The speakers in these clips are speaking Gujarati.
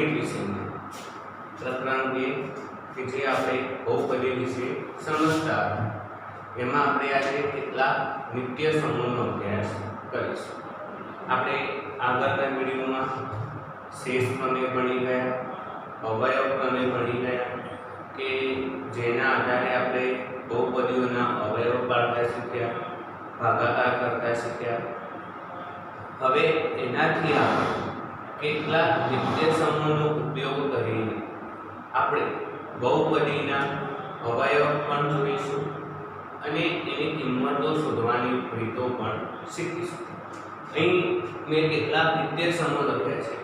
ગણિત વિષયનું પ્રકરણ 2 કે જે આપણે બહુપદી વિશે સમજતા હતા એમાં આપણે આજે કેટલાક નિત્ય સમૂહનો અભ્યાસ કરીશું। આપણે આગળના વિડીયોમાં શેષ પ્રમેય ભણી ગયા, અવયવ પ્રમેય ભણી ગયા કે જેના આધારે આપણે બહુપદીઓના અવયવ પાડતા શીખ્યા, ભાગાકાર કરતા શીખ્યા। હવે એનાથી આપણે કેટલાક નિત્ય સમૂહનો ઉપયોગ કરીને આપણે બહુપદીના અવયવ પણ જોઈશું અને એની કિંમતો શોધવાની રીતો પણ શીખીશું। અહીં મેં કેટલાક નિત્ય સમૂહ લખ્યા છે।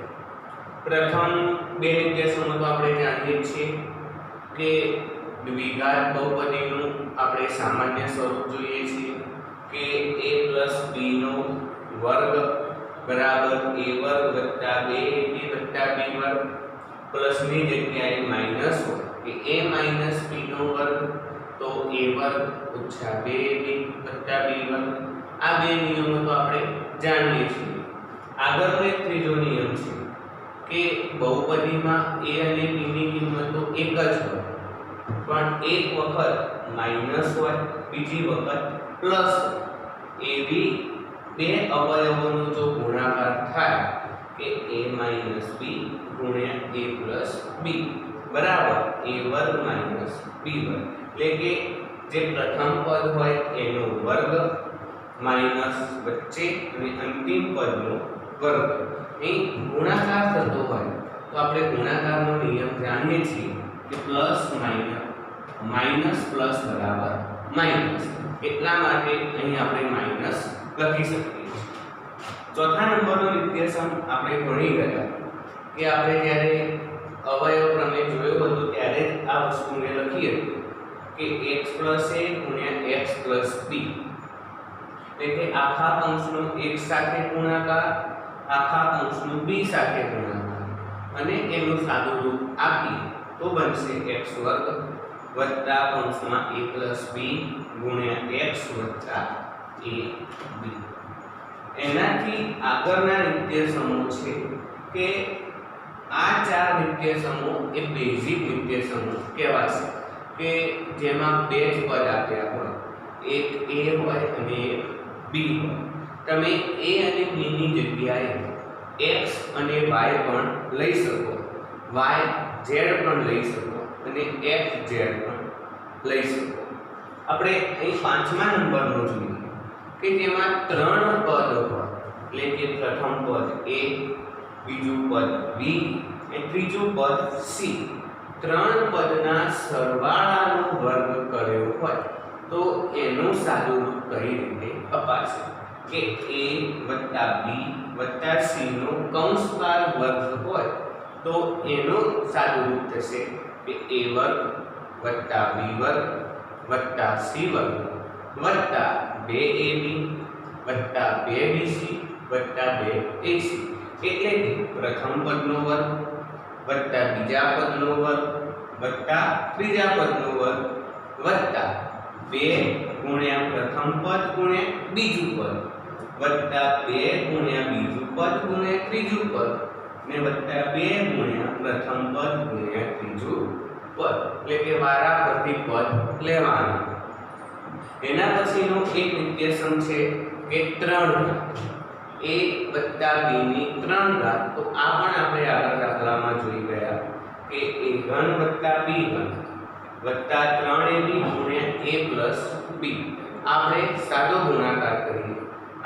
પ્રથમ બે નિત્ય સમૂહ તો આપણે જાણીએ છીએ કે દ્વિઘાત બહુપદીનું આપણે સામાન્ય સ્વરૂપ જોઈએ છીએ કે a + b નો વર્ગ બરાબર a વર્ગ વત્તા 2ab વત્તા b વર્ગ પ્લસની જગ્યાએ માઈનસ હોય કે a - b નો વર્ગ તો a વર્ગ ઓછા 2ab વત્તા b વર્ગ। આ બે નિયમો તો આપણે જાણીએ છીએ। આગળનો એક ત્રીજો નિયમ છે કે બહુપદીમાં a અને b ની કિંમતો એક જ હોય પણ એક વખત માઈનસ હોય બીજી વખત પ્લસ એવી બે અવયવોનો જો ગુણાકાર થાય કે a - b ગુણ્યા a + b બરાબર a વર્ગ માઈનસ b વર્ગ, એટલે કે જે પ્રથમ પદ હોય એનો વર્ગ માઈનસ વચ્ચે અને અંતિમ પદનો વર્ગ અહીં ગુણાકાર થતો હોય તો આપણે ગુણાકારનો નિયમ જાણીએ છીએ કે પ્લસ માઈનસ પ્લસ બરાબર માઈનસ, એટલા માટે અહીં આપણે માઈનસ લખી શકીએ છીએ। ચોથા નંબરનો નિત્ય સમૂહ આપણે ભણી ગયા કે આપણે જ્યારે અવયવ પ્રમેય જોયો હતો ત્યારે જ આ વસ્તુને લખી હતી કે x + a ગુણ્યા x + b, એટલે કે આખા કૌંસનો x સાથે ગુણાકાર, આખા કૌંસનો b સાથે ગુણાકાર અને એનું સાદું રૂપ આપીએ તો બનશે x વર્ગ વત્તા કૌંસમાં a + b ગુણ્યા x વત્તા ab। એનાથી આગળના નિત્ય સમૂહ છે કે આ ચાર નિત્ય સમૂહ એ બેઝિક નિત્ય સમૂહ કહેવાશે કે જેમાં બે જ પદ આપ્યા હોય, એક a હોય અને એક b હોય। તમે a અને b ની જગ્યાએ x અને y પણ લઈ શકો, y z પણ લઈ શકો અને x z પણ લઈ શકો। આપણે અહીં પાંચમા નંબરનો જોઈએ કે જેમાં ત્રણ પદ હોય, એટલે કે પ્રથમ પદ a, બીજું પદ b અને ત્રીજું પદ c, ત્રણ પદના સરવાળાનો વર્ગ કર્યો હોય તો એનું સાદું રૂપ કઈ રીતે અપાશે કે a + b + c નો કૌંસવાર વર્ગ હોય તો એનું સાદું રૂપ થશે કે a વર્ગ + b વર્ગ + c વર્ગ વત્તા 2ab વત્તા 2bc વત્તા 2ac, એટલે કે પ્રથમ પદનો વર્ગ વત્તા બીજા પદનો વર્ગ વત્તા ત્રીજા પદનો વર્ગ વત્તા 2 ગુણ્યા પ્રથમ પદ ગુણ્યા બીજું પદ વત્તા 2 ગુણ્યા બીજું પદ ગુણ્યા ત્રીજું પદ ને વત્તા 2 ગુણ્યા પ્રથમ પદ ગુણ્યા ત્રીજું પદ, એટલે કે વારાફરતી પદ લેવાના। એના પછીનો એક નિત્ય સમૂહ છે કે 3 ઘાત, a + b ની 3 ઘાત, તો આ પણ આપણે આગળ દાખલામાં જોઈ ગયા કે a ઘન + b ઘન વત્તા 3ab ગુણ્યા a + b। આપણે સાદો ગુણાકાર કરીએ,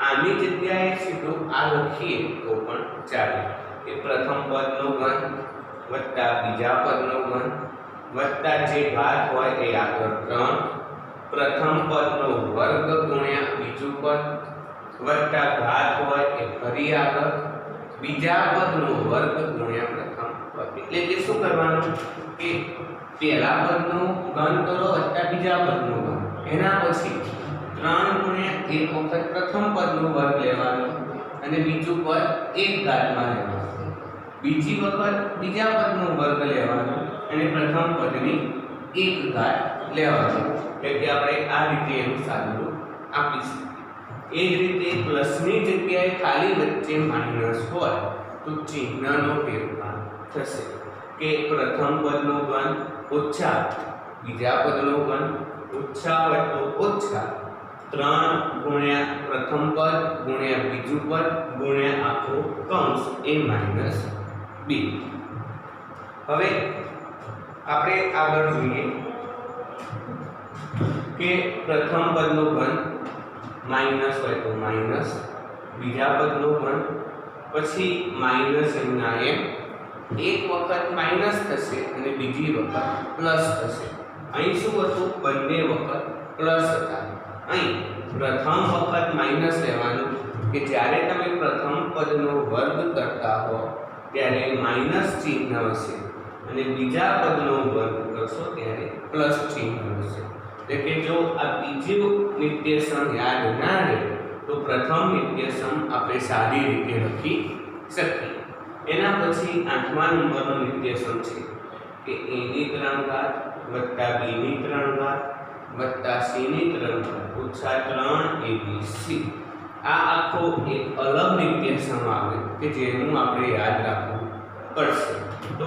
આની જગ્યાએ સીધું આ લખીએ તો પણ ચાલે કે પ્રથમ પદનો ઘન વત્તા બીજા પદનો ઘન વત્તા જે ઘાત હોય એ આગળ 3, પ્રથમ પદનો વર્ગ ગુણ્યા બીજું પદ વત્તા ઘાત હોય એ ફરી આગળ બીજા પદનો વર્ગ ગુણ્યા પ્રથમ પદ, એટલે કે શું કરવાનું કે પહેલા પદનો ઘન કરો વત્તા બીજા પદનો ઘન, એના પછી 3 ગુણ્યા એક વખત પ્રથમ પદનો વર્ગ લેવાનો અને બીજું પદ એક ઘાતમાં લેવાનું, બીજી વખત બીજા પદનો વર્ગ લેવાનો અને પ્રથમ પદની એક ઘાત લેવાની, એટલે આપણે આ રીતે એનું સાદું રૂપ આપીશું। એ જ રીતે પ્લસની જગ્યાએ ખાલી વચ્ચે માઈનસ હોય તો ચિહ્નનો ફેરફાર થશે કે પ્રથમ પદનો ઘન ઓછા બીજા પદનો ઘન ઓછા હોય તો ઓછા 3 ગુણ્યા પ્રથમ પદ ગુણ્યા બીજું પદ ગુણ્યા આખો કૌંસ a માઈનસ b. હવે આપણે આગળ જોઈએ કે પ્રથમ પદનો ઘન માઈનસ હોય તો માઈનસ, બીજા પદનો ઘન પછી માઈનસ એમના એમ, એક વખત માઈનસ થશે અને બીજી વખત પ્લસ થશે. અહીં શું હતું? બંને વખત પ્લસ હતા. અહીં પ્રથમ વખત માઈનસ લેવાનું કે જ્યારે તમે પ્રથમ પદનો વર્ગ કરતા હો ત્યારે માઈનસ ચિહ્ન હશે અને બીજા પદનો વર્ગ કરશો ત્યારે પ્લસ ચિહ્ન હશે. એટલે કે જો આ બીજું નિત્યસમ યાદ ના રહે તો પ્રથમ નિત્યસમ આપણે સારી રીતે લખી શકીએ. એના પછી 8મા નંબરનો નિત્યસમ છે કે a ની 3 ઘાત વત્તા b ની 3 ઘાત વત્તા c ની 3 ઘાત ઓછા 3abc. આ આખો એક અલગ નિત્યસમ આવે કે જેનું આપણે યાદ રાખવું પડશે. તો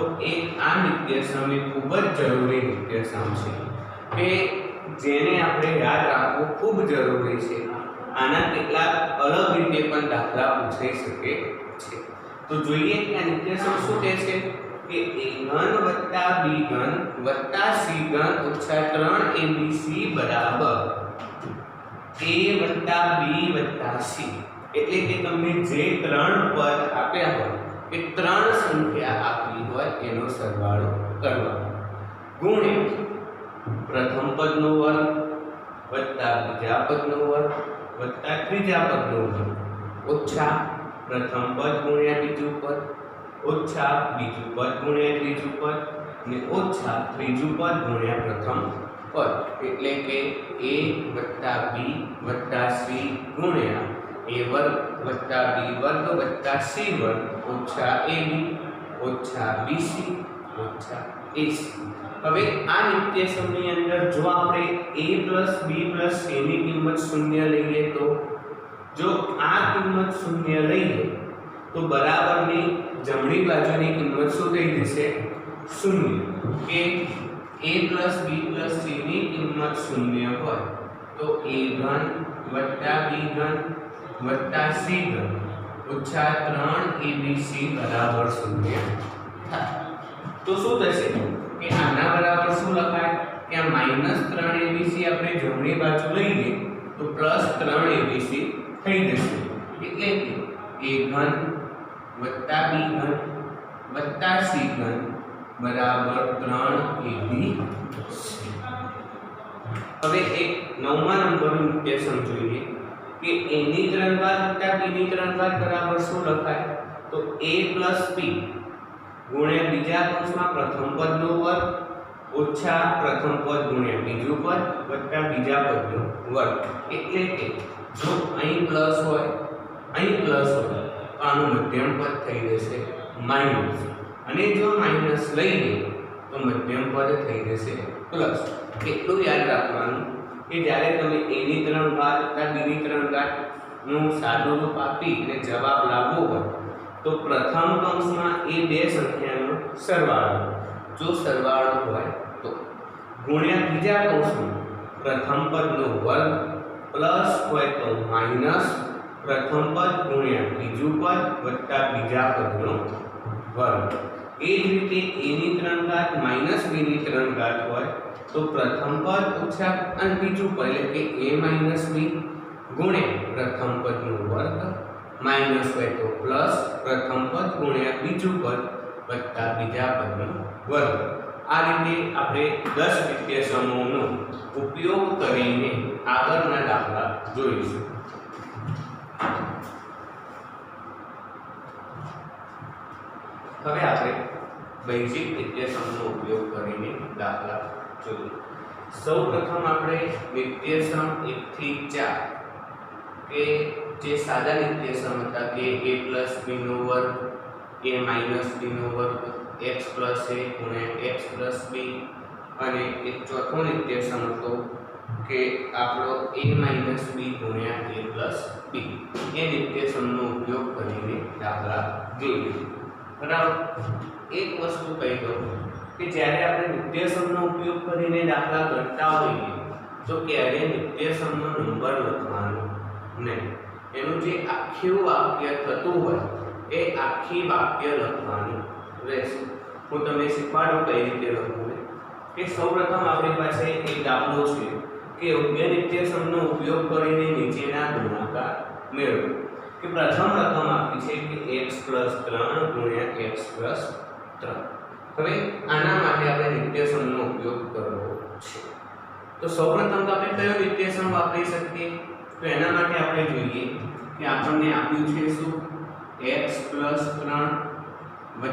આ નિત્યસમ એ ખૂબ જ જરૂરી નિત્યસમ છે કે જેને આપણે યાદ રાખવું ખૂબ જરૂરી છે. આના કેટલાક અલગ રીતે પણ દાખલા પૂછાઈ શકે છે. તો જોઈએ કે આ નિત્યસમ શું કહે છે કે a ઘન વત્તા b ઘન વત્તા c ઘન ઓછા 3abc બરાબર a વત્તા b વત્તા c. એટલે કે તમને જે 3 પદ આપ્યા હોય એ 3 સંખ્યા આપી હોય એનો સરવાળો કરવાનો ગુણ્યા પ્રથમ પદનો વર્ગ વત્તા બીજા પદનો વર્ગ વત્તા ત્રીજા પદનો વર્ગ ઓછા પ્રથમ પદ ગુણ્યા બીજું પદ ઓછા બીજું પદ ગુણ્યા ત્રીજું પદ અને ઓછા ત્રીજું પદ ગુણ્યા પ્રથમ પદ. એટલે કે a વત્તા b વત્તા c ગુણ્યા a વર્ગ વત્તા b વર્ગ વત્તા c વર્ગ ઓછા ab ઓછા bc ઓછા ac. હવે આ નિત્યસમની અંદર જો આપણે a b c ની કિંમત 0 લઈએ તો જો આ કિંમત 0 લઈએ તો બરાબરની જમણી બાજુની કિંમત શું થઈ જશે? 0. કે a b c ની કિંમત 0 હોય તો a ઘન વત્તા b ઘન વત્તા c ઘન ઓછા 3abc બરાબર 0 થાય. તો શું થશે કે આના બરાબર શું લખાય કે આ -3abc આપણે જમણી બાજુ લઈએ તો +3abc થઈ જશે. એટલે કે a ઘન વત્તા b ઘન વત્તા c ઘન બરાબર 3abc. હવે એક 9મા નંબરનું નિત્યસમ જોઈએ કે a ની 3 ઘાત વત્તા b ની 3 ઘાત બરાબર શું લખાય? તો a + b ગુણ્યા બીજા કૌંસમાં પ્રથમ પદનો વર્ગ ઓછા પ્રથમ પદ ગુણ્યા બીજું પદ વત્તા બીજા પદનો વર્ગ. એટલે કે જો અહીં પ્લસ હોય અહીં પ્લસ હોય તો આનું મધ્યમ પદ થઈ જશે માઈનસ, અને જો માઈનસ લઈએ તો મધ્યમ પદ થઈ જશે પ્લસ. એટલું યાદ રાખવાનું કે જ્યારે તમે a ની 3 ઘાત વત્તા b ની 3 ઘાત નું સાદું રૂપ આપી અને જવાબ લાવવો હોય તો પ્રથમ કૌંસમાં એ બે સંખ્યાનો સરવાળો, જો સરવાળો હોય તો ગુણ્યા બીજા કૌંસમાં પ્રથમ પદનો વર્ગ પ્લસ હોય તો માઈનસ પ્રથમ પદ ગુણ્યા બીજું પદ વત્તા બીજા પદનો વર્ગ. એ જ રીતે a ની 3 ઘાત માઈનસ b ની 3 ઘાત હોય તો પ્રથમ પદ ઓછા અને બીજું પદ એટલે કે a માઈનસ b ગુણ્યા પ્રથમ પદનો વર્ગ માઈનસ હોય તો પ્લસ પ્રથમ પદ ગુણ્યા બીજું પદ વત્તા બીજા પદનો વર્ગ. આ રીતે આપણે 10 નિત્યસમોનો ઉપયોગ કરીને આગળના દાખલા જોઈશું. હવે આપણે બેઝિક નિત્યસમનો ઉપયોગ કરીને દાખલા જોઈએ. સૌપ્રથમ આપણે નિત્યસમ 1 થી 4 કે જે સાદા નિત્યસમ હતા કે a + b નો વર્ગ a - b નો વર્ગ x + a ગુણ્યા x + b, અને એક ચોથો નિત્યસમ હતો કે આપણો a - b ગુણ્યા a + b. એ નિત્યસમનો ઉપયોગ કરીને દાખલા જોઈએ. બરાબર. એક વસ્તુ કહી દઉં કે જ્યારે આપણે નિત્યસમનો ઉપયોગ કરીને દાખલા ગણતા હોઈએ તો ક્યારેય નિત્યસમનો નંબર લખવાનો નહીં. એનું જે આખું વાક્ય થતું હોય એ આખી વાક્ય લખવાનું રહેશે. હું તમને શીખવાડું કઈ રીતે લખવું કે સૌપ્રથમ આપણી પાસે એક દાખલો છે કે યોગ્ય નિત્યસમનો ઉપયોગ કરીને નીચેના ગુણાકાર મેળવો. કે પ્રથમ રકમ આપી છે કે x + 3 * x + 3. હવે આના માટે આપણે નિત્યસમનો ઉપયોગ કરવો છે. તો સૌપ્રથમ તો આપણે કયો નિત્યસમ વાપરી શકીએ? તો એના માટે આપણે જોઈએ કે આપણને આપ્યું છે શું? x + 3 +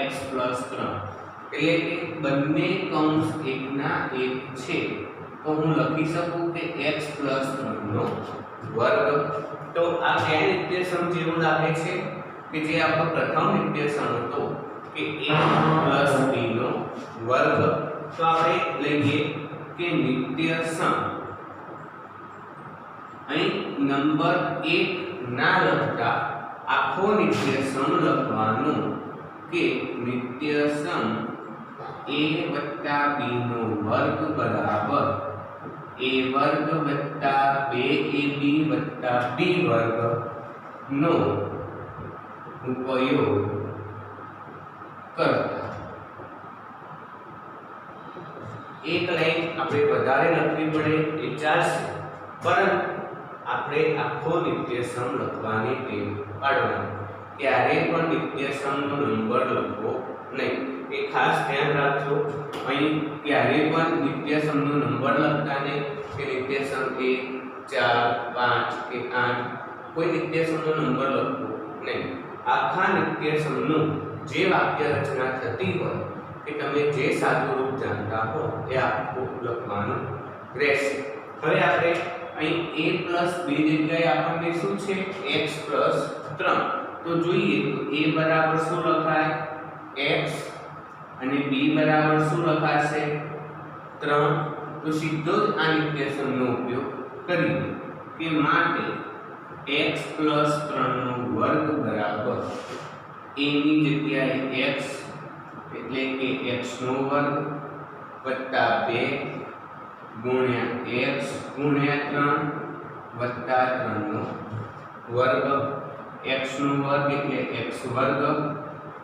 x + 3. એટલે કે બંને કૌંસ એકના એક છે. તો હું લખી શકું કે x + 3 નો વર્ગ. તો આ કયા નિત્યસમ જેવું લાગે છે કે જે આપણો પ્રથમ નિત્યસમ હતો કે a + b નો વર્ગ. તો આપણે લઈએ કે નિત્યસમ અહીં નંબર 1 ના લખતા આખો નિત્યસમ લખવાનો કે નિત્યસમ a + b નો વર્ગ બરાબર a² + 2ab + b² નો ઉપયોગ કરતા. એક લાઈન આપણે વધારે લખવી પડે એ ચાલશે, પરંતુ આપણે આખો નિત્યસમ લખવાની ટેવ પાડવાની. ક્યારેય પણ નિત્યસમનો નંબર લખવો નહીં. એ ખાસ ધ્યાન રાખજો. અહીં ક્યારેય પણ નિત્યસમનો નંબર લખતા નહીં કે નિત્યસમ 1 4 5 કે 8 કોઈ નિત્યસમનો નંબર લખવો નહીં. આખા નિત્યસમનું જે વાક્ય રચના થતી હોય કે તમે જે સાદું રૂપ જાણતા હો એ આખું લખવાનું રહેશે. હવે આપણે અહીં a + b જગ્યાએ આપણને શું છે? x + 3. તો જોઈએ તો a બરાબર શું લખાય? x અને b બરાબર શું લખાશે? 3. તો સીધો જ આ નિત્યસમનો ઉપયોગ કરીએ કે માટે x + 3 નો વર્ગ બરાબર a ની જગ્યાએ x એટલે કે x નો વર્ગ + 2 * x * 3 + 3 નો વર્ગ. x નો વર્ગ એટલે x²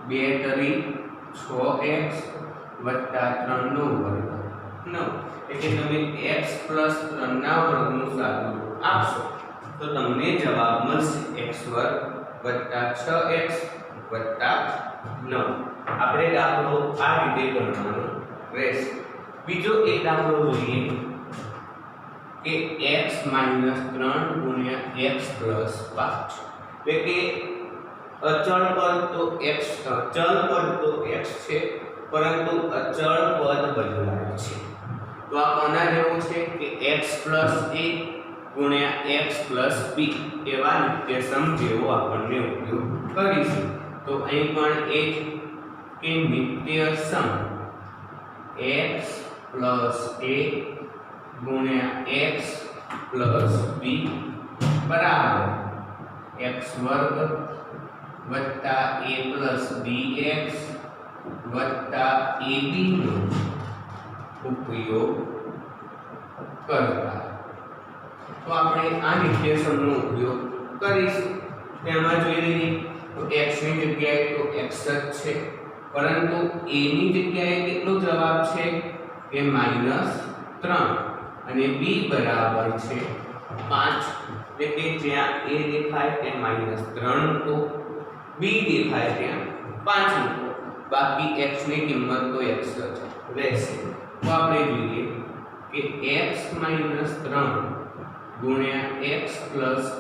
2 તરી 6x + 3 નો વર્ગ 9. એટલે તમે x + 3 ના વર્ગનું સાદું રૂપ આપશો તો તમને જવાબ મળશે x² + 6x + 9. આપણે દાખલો આ રીતે ગણવાનો રહેશે. બીજો એક દાખલો જોઈએ કે x - 3 * x + 5. એટલે કે અચળ પદ તો x, ચલ પદ તો x છે, પરંતુ અચળ પદ બદલાય છે. તો આ કોના જેવું છે કે x + a * x + b એવા નિત્યસમ જેવો આપણને ઉપયોગ કરીશું. તો અહીં પણ એ જ કે નિત્યસમ x + a * x + b બરાબર x² + a + bx + ab નો ઉપયોગ કરતા. તો આપણે આ નિત્યસમનો ઉપયોગ કરીશું. તેમાં જોઈ લઈએ તો x ની જગ્યાએ તો x જ છે, પરંતુ a ની જગ્યાએ કેટલો જવાબ છે કે -3 અને b બરાબર છે 5. એટલે કે જ્યાં a દેખાય ત્યાં -3 મૂકો, b દેખાય ત્યાં 5 મૂકો, બાકી x ની કિંમત તો x જ રહેશે. તો આપણે જોઈએ કે x - 3 * x +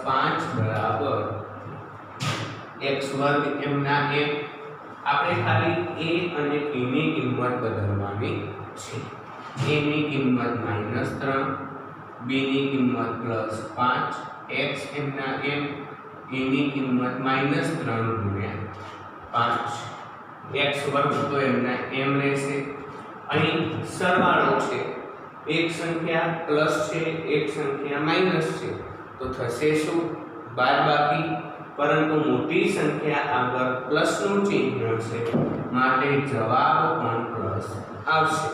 5 બરાબર x² એમના એમ. આપણે ખાલી a અને b ની કિંમત બદલવાની છે. a ની કિંમત -3, b ની કિંમત +5, x એમના એમ, a ની કિંમત -3 * 5, x² તો એમના એમ રહેશે. અહીં સરવાળો છે, એક સંખ્યા પ્લસ છે, એક સંખ્યા માઈનસ છે, તો થશે શું? બાદબાકી. પરંતુ મોટી સંખ્યા આગળ પ્લસનું ચિહ્ન છે માટે જવાબ પણ પ્લસ આવશે.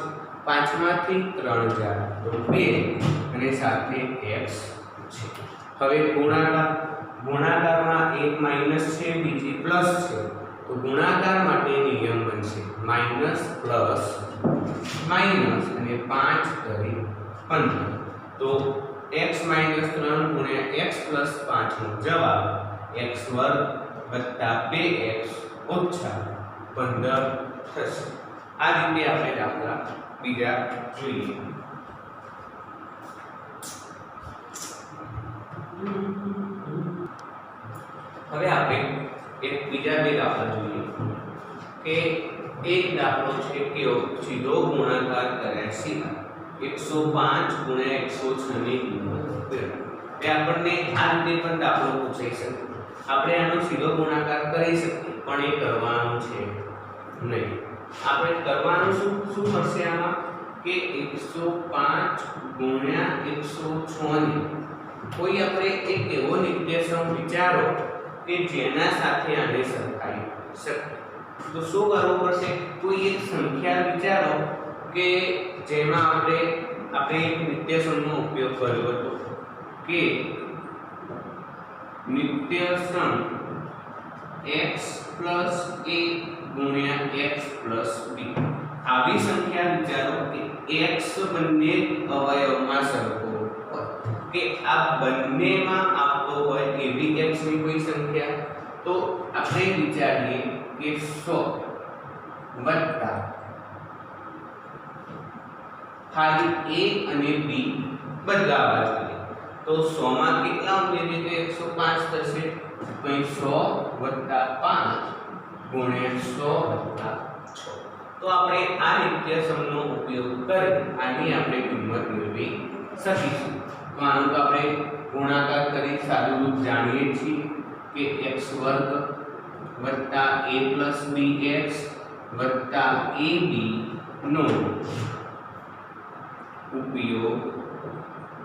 5 માંથી 3 જાય તો 2 અને સાથે x છે. હવે ગુણાકારમાં એક માઈનસ છે, બીજી પ્લસ છે, તો ગુણાકાર માટે નિયમ બનશે માઈનસ પ્લસ માઈનસ અને 5 કરી 15. તો x - 3 ગુણ્યા x + 5 નો જવાબ x² + 2x - 15 થશે. આ રીતે આપણે દાખલા બીજા જોઈએ. હવે આપણે એક બીજા બે દાખલા જોઈએ કે એક દાખલો છે કે સીધો ગુણાકાર કર્યા સિવાય 105 ગુણ્યા 106 ની કિંમત મેળવો. એ આપણને આ રીતે પણ દાખલો પૂછાઈ શકે. આપણે આનો સીધો ગુણાકાર કરી શકીએ પણ એ કરવાનું છે નહીં. આપણે કરવાનું શું થશે આમાં કે 105 ગુણ્યા 106 ની કોઈ આપણે એક એવો નિત્યસમ વિચારો કે જેના સાથે આને સરખાવી શકે. તો શું કરવું પડશે? કોઈ એક સંખ્યા વિચારો કે જેમાં આપણે એક નિત્યસમનો ઉપયોગ કર્યો હતો કે નિત્યસમ x + a ગુણ્યા x + b. આવી સંખ્યા વિચારો કે x બંને અવયવમાં સરખો હોય કે આ બંનેમાં આવતો હોય એવી x ની કોઈ સંખ્યા. તો આપણે વિચારીએ કે 100 વત્તા ખાલી a અને b બદલાવા જોઈએ. તો 100 માં કેટલા ઉમેરીએ તો 105 થશે. તો 100 + 5 ગુણ્યા 100 + 6. તો આપણે આ નિત્યસમનો ઉપયોગ કરી આની આપણે કિંમત મેળવી શકીશું. તો આનો તો આપણે ગુણાકાર કરી સાદું રૂપ જાણીએ છીએ કે x² + a + bx + ab નો ઉપયોગ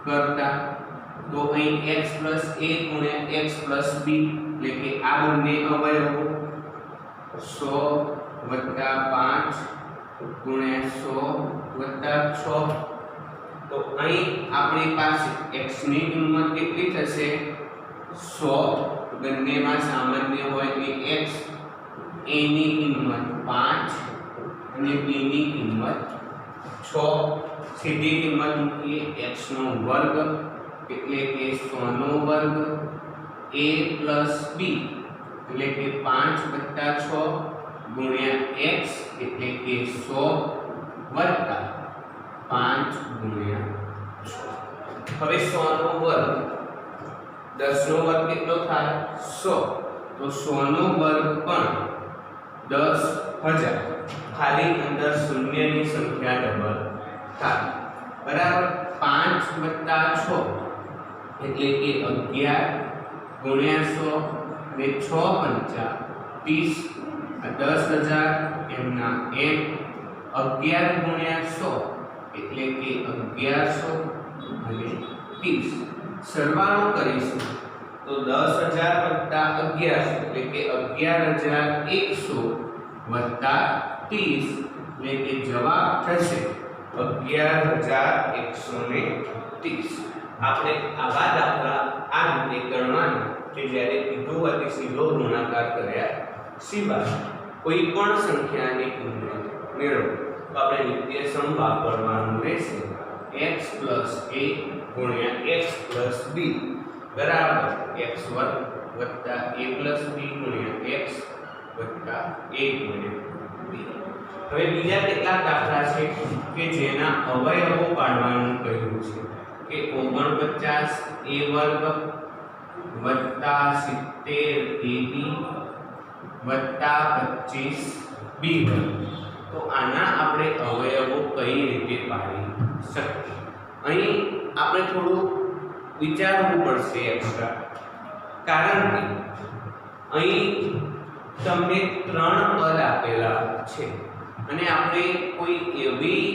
કરતા. તો અહીં x + a ગુણ્યા x + b એટલે કે આ બંને અવયવો 100 + 5 ગુણ્યા 100 + 6. તો અહીં આપણી પાસે x ની કિંમત કેટલી થશે? 100 બંનેમાં સામાન્ય હોય કે x, a ની કિંમત 5 અને b ની કિંમત 6. સીધી કિંમત મૂકીએ x નો વર્ગ એટલે કે 100 નો વર્ગ a + b એટલે કે 5 + 6 ગુણ્યા x એટલે કે 100 વત્તા 5 ગુણ્યા 6. હવે 100 નો વર્ગ 10 નો વર્ગ કેટલો થાય? 100. તો 100 નો વર્ગ પણ 10,000. ખાલી અંદર શૂન્યની સંખ્યા ડબલ થાય. બરાબર. 5 + 6 એટલે કે 11 ગુણ્યા 100 અને 6 × 30 10,000 એમના એમ 11 ગુણ્યા 100 એટલે કે 1100 અને 30. સરવાળો કરીશું તો 10,000 + 1100 એટલે કે 11,100 + 30 એટલે કે જવાબ થશે 11,130. આપણે આવા દાખલા આ રીતે ગણવાના કે જ્યારે કીધું સીધો ગુણાકાર કર્યા સિવાય કોઈ પણ સંખ્યાની કિંમત મેળવો. તો આપણે નિત્યસમ વાપરવાનું રહેશે x + a ગુણ્યા x + b બરાબર x² + a + b ગુણ્યા x + a ગુણ્યા b. હવે બીજા કેટલાક દાખલા છે કે જેના અવયવો પાડવાનું કહ્યું છે કે 49 a² + 70 ab + 25 b². તો આના આપણે અવયવો કઈ રીતે પાડી શકીએ? અહીં આપણે થોડું વિચારવું પડશે એક્સ્ટ્રા, કારણ કે અહીં તમને 3 પદ આપેલા છે અને આપણે કોઈ એવી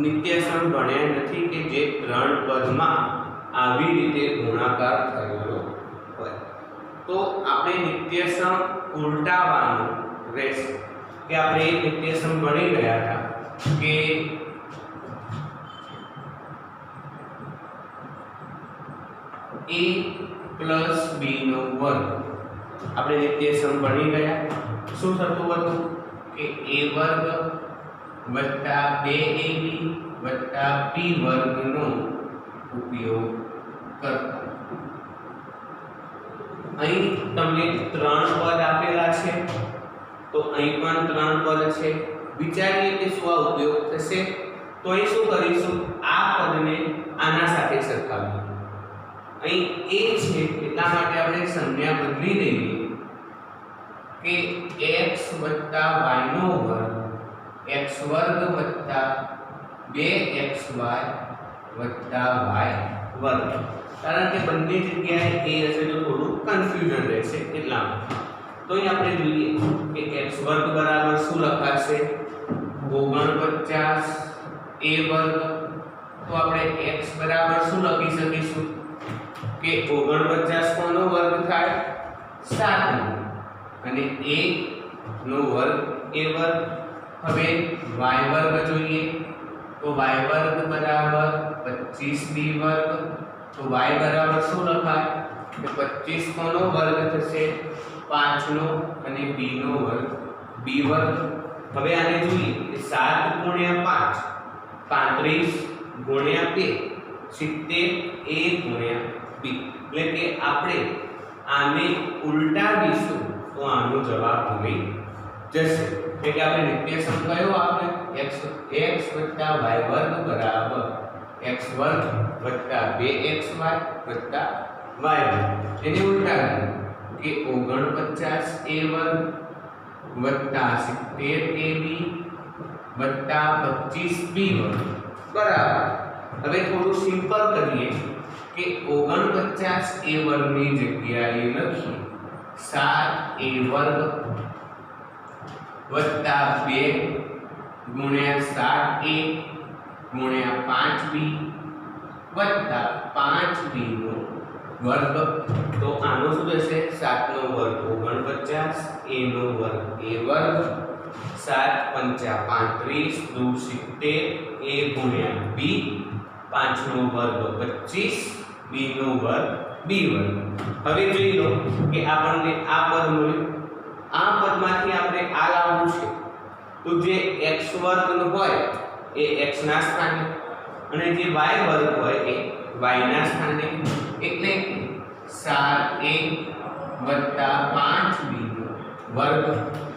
નિત્યસમ ભણ્યા નથી કે જે 3 પદમાં આવી રીતે ગુણાકાર થયેલો હોય. તો આપણે નિત્યસમ ઉલટાવવાનું રહેશે કે આપણે એક નિત્યસમ ભણી ગયા હતા કે a પ્લસ b નો વર્ગ આપણે નિત્યસમ ભણી ગયા શું થતું હતું કે a વર્ગ વત્તા 2ab વત્તા b વર્ગનો ઉપયોગ કરતા અહીં તમને 3 પદ આપેલા છે તો અહીં પણ 3 પદ છે વિચારીએ કે શું આ ઉપયોગ થશે તો અહીં શું કરીશું આ પદને આના સાથે સરખાવીએ અહીં a છે એટલા માટે આપણે સંજ્ઞા બદલી દઈએ કે x y નો વર્ગ x વર્ગ વત્તા 2xy વત્તા y વર્ગ કારણ કે બંને જગ્યાએ a હશે તો થોડું કન્ફ્યુઝન રહેશે એટલા માટે તો અહીં આપણે જોઈએ કે x વર્ગ બરાબર શું લખાશે 49 a વર્ગ તો આપણે x બરાબર શું લખી શકીશું કે 49 કોનો વર્ગ થાય 7 નો અને a નો વર્ગ a વર્ગ હવે y વર્ગ જોઈએ તો y વર્ગ બરાબર 25b વર્ગ તો y બરાબર શું લખાય કે 25 કોનો વર્ગ થશે 5 નો અને b નો વર્ગ b વર્ગ હવે આને જોઈએ કે 7 ગુણ્યા 5 35 ગુણ્યા 2 70 a ગુણ્યા b એટલે કે આપણે આને ઉલટાવીશું તો આનો જવાબ મળી જશે એટલે કે આપણે નિત્યસમ કયો આપણે x વત્તા y વર્ગ બરાબર x વર્ગ વત્તા 2xy વત્તા y વર્ગ એને ઉલટાવીએ કે 49 a વર્ગ વત્તા 70 ab વત્તા 25 b વર્ગ બરાબર હવે થોડું સિમ્પલ કરીએ કે 49 a વર્ગની જગ્યાએ લખીએ 7 a વર્ગ વત્તા 2 ગુણ્યા 7a ગુણ્યા 5b વત્તા 5b નો વર્ગ તો આનો શું થશે 7 નો વર્ગ 49 a નો વર્ગ a વર્ગ 7 5 35 2 70 a ગુણ્યા b 5 નો વર્ગ 25 b નો વર્ગ b વર્ગ હવે જોઈ લો કે આપણને આ પદ મળ્યું આ પદમાંથી આપણે આ લાવવું છે તો જે x વર્ગ હોય એ x ના સ્થાને અને જે y વર્ગ હોય એ y ના સ્થાને એટલે 7a વત્તા 5b વર્ગ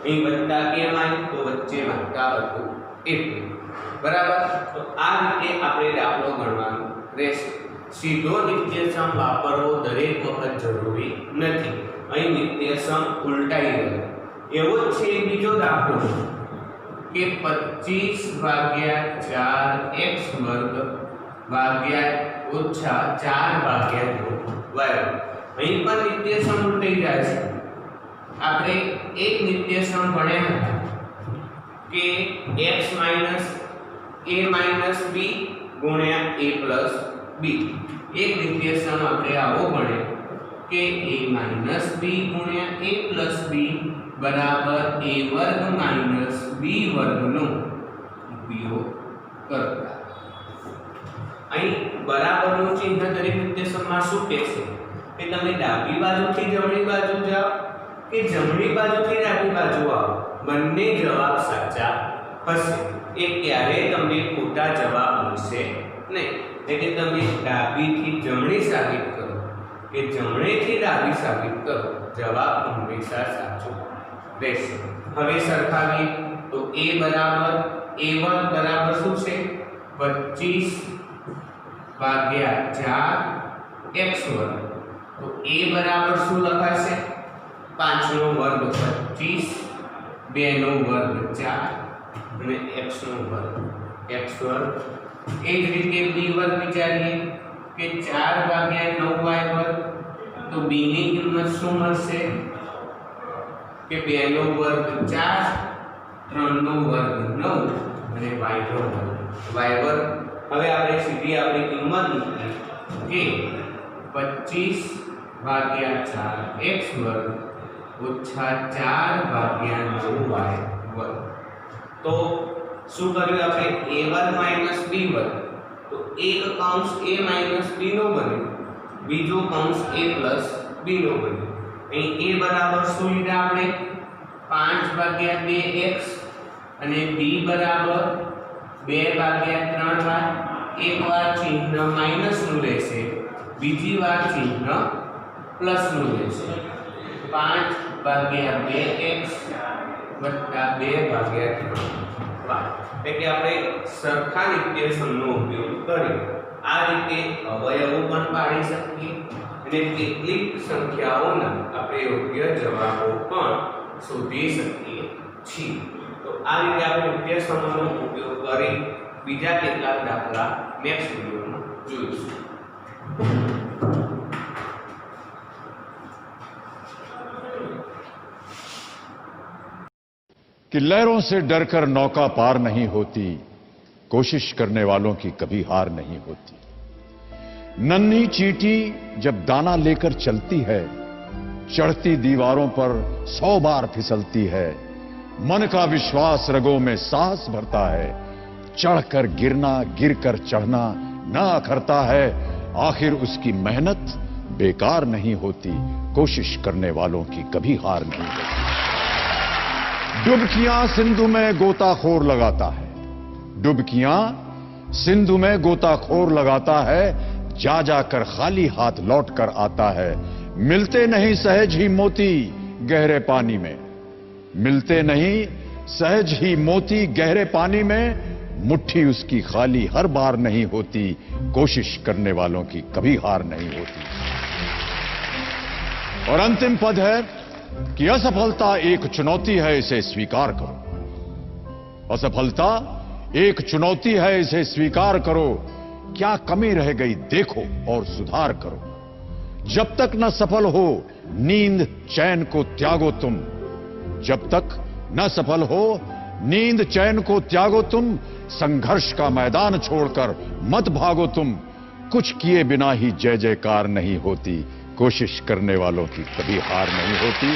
અહીં વત્તા કેમ આવ્યું તો વચ્ચે વત્તા હતું એટલે બરાબર તો આ રીતે આપણે દાખલો ગણવાનો રહેશે સીધો નિત્યસમ વાપરવો દરેક વખત જરૂરી નથી અહીં નિત્યસમ ઉલટાઈ ગયો એવો જ છે બીજો દાખલો કે 25 ભાગ્યા 4x વર્ગ ભાગ્યા ઓછા 4 ભાગ્યા 2 y અહીં પણ નિત્યસમ ઉલટાઈ જાય છે આપણે એક નિત્યસમ ભણ્યા હતા કે x a b ગુણ્યા a plus b એક નિત્યસમ આપણે આવો ભણે કે a b ગુણ્યા a plus b બરાબર a વર્ગ માઈનસ b વર્ગનો ઉપયોગ કરતા અહીં બરાબરનું ચિહ્ન દરેક નિત્યસમમાં શું કહેશે કે તમે ડાબી બાજુથી જમણી બાજુ જાઓ કે જમણી બાજુથી ડાબી બાજુ આવો બંને જવાબ સાચા હશે એ ક્યારેય તમને ખોટા જવાબ મળશે નહીં એટલે તમે ડાબીથી જમણી સાબિત કરો કે જમણેથી ડાબી સાબિત કરો જવાબ હંમેશા સાચો રહેશે હવે સરખાવીએ તો a બરાબર a1 બરાબર શું છે 25 ભાગ્યા 4 x વર્ગ તો a બરાબર શું લખાશે 5 નો વર્ગ 25 2 નો વર્ગ 4 અને x નો વર્ગ x વર્ગ એ જ રીતે b વર્ગ વિચારીએ કે 4 ભાગ્યા 9y વર્ગ તો b ની કિંમત શું મળશે કે 2 નો વર્ગ 4 3 નો વર્ગ 9 અને y નો વર્ગ y વર્ગ હવે આપણે સીધી આપણી કિંમત મૂકીએ કે 25 भाग्या 4x वर्ग ओछा 4 भाग्या 9y वर्ग। तो શું કર્યું આપણે a1 - b વર્ગ, તો એક કૌંસ a - b નો બન્યો, બીજો કૌંસ a + b નો બન્યો। અહીં a બરાબર શું લીધા આપણે 5 ભાગ્યા 2x અને b બરાબર 2 ભાગ્યા 3y। એક વાર ચિહ્ન માઈનસ નું લેશે, બીજી વાર ચિહ્ન પ્લસ નું લેશે। 5 ભાગ્યા 2x વત્તા 2 ભાગ્યા 3y, એટલે કે આપણે સરખા નિત્ય સમનો ઉપયોગ કરી આ રીતે અવયવો પણ પાડી શકીએ અને કેટલીક સંખ્યાઓના આપણે યોગ્ય જવાબો પણ શોધી શકીએ છીએ। તો આ રીતે આપણે નિત્ય સમનો ઉપયોગ કરી બીજા કેટલાક દાખલા નેક્સ્ટ વિડિયોમાં જોઈશું। कि लहरों से डरकर नौका पार नहीं होती, कोशिश करने वालों की कभी हार नहीं होती। नन्ही चींटी जब दाना लेकर चलती है, चढ़ती दीवारों पर 100 बार फिसलती है। मन का विश्वास रगों में साहस भरता है, चढ़कर गिरना गिरकर चढ़ना ना अखरता है। आखिर उसकी मेहनत बेकार नहीं होती, कोशिश करने वालों की कभी हार नहीं होती। डुबकियां सिंधु में गोताखोर लगाता है, डुबकियां सिंधु में गोताखोर लगाता है। जा जाकर खाली हाथ लौट कर आता है। मिलते नहीं सहज ही मोती गहरे पानी में, मिलते नहीं सहज ही मोती गहरे पानी में। मुट्ठी उसकी खाली हर बार नहीं होती, कोशिश करने वालों की कभी हार नहीं होती। और अंतिम पद है कि असफलता एक चुनौती है, इसे स्वीकार करो। असफलता एक चुनौती है, इसे स्वीकार करो। क्या कमी रह गई देखो और सुधार करो। जब तक न सफल हो नींद चैन को त्यागो तुम, जब तक न सफल हो नींद चैन को त्यागो तुम। संघर्ष का मैदान छोड़कर मत भागो तुम। कुछ किए बिना ही जय जयकार नहीं होती, कोशिश करने वालों की कभी हार नहीं होती।